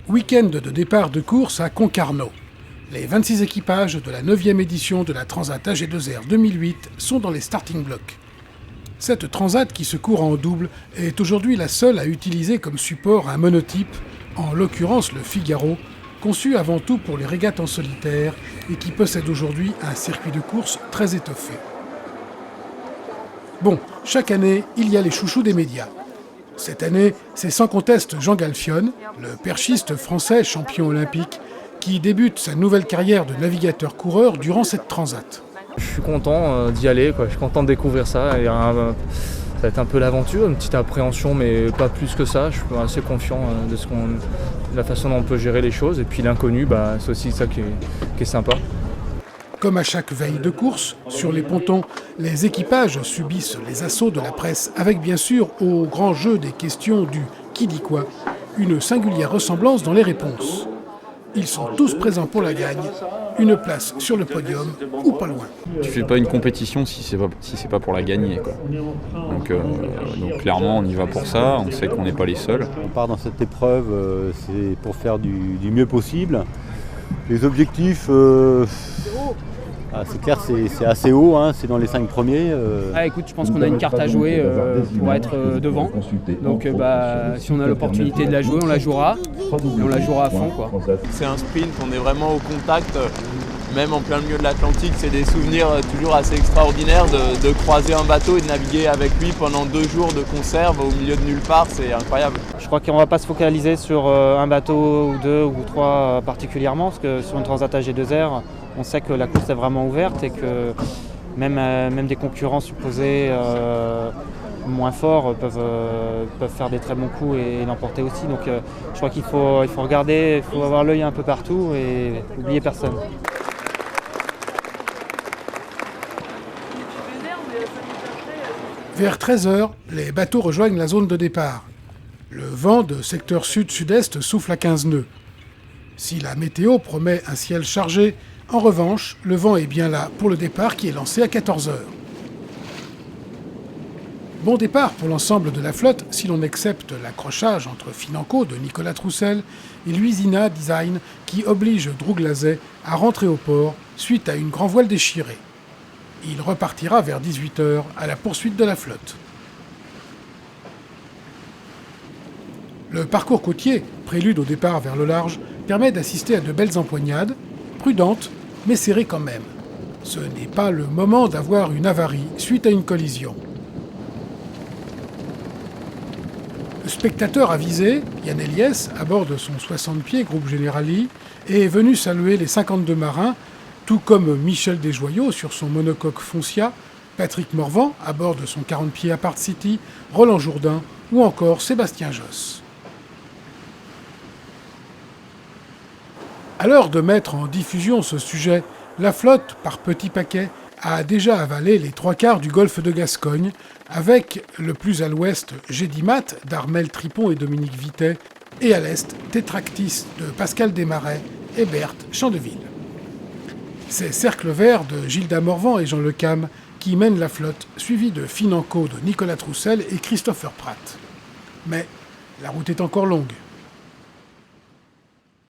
Week-end de départ de course à Concarneau. Les 26 équipages de la 9e édition de la Transat AG2R 2008 sont dans les starting blocks. Cette Transat qui se court en double est aujourd'hui la seule à utiliser comme support un monotype, en l'occurrence le Figaro, conçu avant tout pour les régates en solitaire et qui possède aujourd'hui un circuit de course très étoffé. Bon, chaque année, il y a les chouchous des médias. Cette année, c'est sans conteste Jean Galfionne, le perchiste français champion olympique, qui débute sa nouvelle carrière de navigateur-coureur durant cette transat. Je suis content d'y aller, quoi. Je suis content de découvrir ça. Ça va être un peu l'aventure, une petite appréhension, mais pas plus que ça. Je suis assez confiant de la façon dont on peut gérer les choses. Et puis l'inconnu, c'est aussi ça qui est sympa. Comme à chaque veille de course, sur les pontons, les équipages subissent les assauts de la presse, avec bien sûr, au grand jeu des questions du « qui dit quoi ?», une singulière ressemblance dans les réponses. Ils sont tous présents pour la gagne, une place sur le podium ou pas loin. Tu fais pas une compétition si c'est pas pour la gagner, quoi. Donc clairement on y va pour ça, on sait qu'on n'est pas les seuls. On part dans cette épreuve, c'est pour faire du mieux possible. Les objectifs, c'est clair, c'est assez haut, hein, c'est dans les 5 premiers. Écoute, je pense qu'on a une carte à jouer pour être devant. Donc si on a l'opportunité de la jouer, on la jouera. Et on la jouera à fond, quoi. C'est un sprint, on est vraiment au contact. Même en plein milieu de l'Atlantique, c'est des souvenirs toujours assez extraordinaires de croiser un bateau et de naviguer avec lui pendant 2 jours de conserve au milieu de nulle part, c'est incroyable. Je crois qu'on ne va pas se focaliser sur un bateau ou 2 ou 3 particulièrement, parce que sur une Transat AG2R, on sait que la course est vraiment ouverte et que même des concurrents supposés moins forts peuvent faire des très bons coups et l'emporter aussi. Donc je crois qu'il faut regarder, il faut avoir l'œil un peu partout et n'oublier personne. Vers 13h, les bateaux rejoignent la zone de départ. Le vent de secteur sud-sud-est souffle à 15 nœuds. Si la météo promet un ciel chargé, en revanche, le vent est bien là pour le départ qui est lancé à 14h. Bon départ pour l'ensemble de la flotte si l'on accepte l'accrochage entre Financo de Nicolas Troussel et Luisina Design qui oblige Drouglazet à rentrer au port suite à une grand voile déchirée. Il repartira vers 18h à la poursuite de la flotte. Le parcours côtier, prélude au départ vers le large, permet d'assister à de belles empoignades, prudentes, mais serrées quand même. Ce n'est pas le moment d'avoir une avarie suite à une collision. Le spectateur avisé, Yann Eliès, à bord de son 60 pieds groupe Generali, est venu saluer les 52 marins, tout comme Michel Desjoyaux sur son monocoque Foncia, Patrick Morvan à bord de son 40 pieds Apart City, Roland Jourdain ou encore Sébastien Josse. À l'heure de mettre en diffusion ce sujet, la flotte, par petits paquets, a déjà avalé les 3/4 du golfe de Gascogne, avec le plus à l'ouest Gédimat d'Armel Tripon et Dominique Vitet, et à l'est Tétractis de Pascal Desmarais et Berthe Chandeville. C'est Cercle Vert de Gilda Morvan et Jean Le Cam qui mènent la flotte, suivi de Financo de Nicolas Troussel et Christopher Pratt. Mais la route est encore longue.